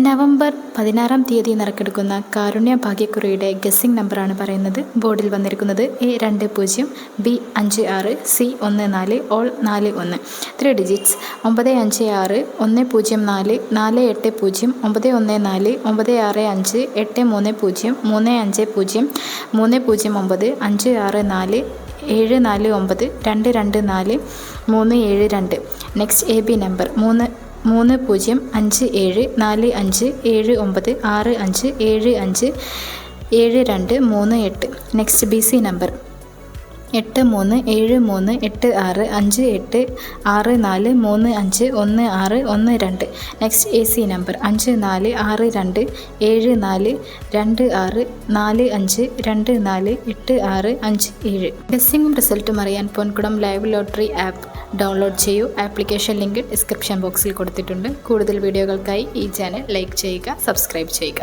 November 16 നറുക്കെടുക്കുന്ന കാരുണ്യ ഭാഗ്യക്കുറിയുടെ guessing നമ്പറാണ് പറയുന്നത്. ബോർഡിൽ വന്നിരിക്കുന്നത് A20, B56, C14, all 41. 3 digits 956 104 480 914 965 830 350 309 564 749 224 372. Next AB number 305745796575757238. Next BC number 837386843516. Next AC number 546246452487. ഗസ്സിംഗും റിസൾട്ടും അറിയാൻ പൊൻകുടം ലൈവ് ലോട്ടറി ആപ്പ് ഡൗൺലോഡ് ചെയ്യൂ. ആപ്ലിക്കേഷൻ ലിങ്ക് ഡിസ്ക്രിപ്ഷൻ ബോക്സിൽ കൊടുത്തിട്ടുണ്ട്. കൂടുതൽ വീഡിയോകൾക്കായി ഈ ചാനൽ ലൈക്ക് ചെയ്യുക, സബ്സ്ക്രൈബ് ചെയ്യുക.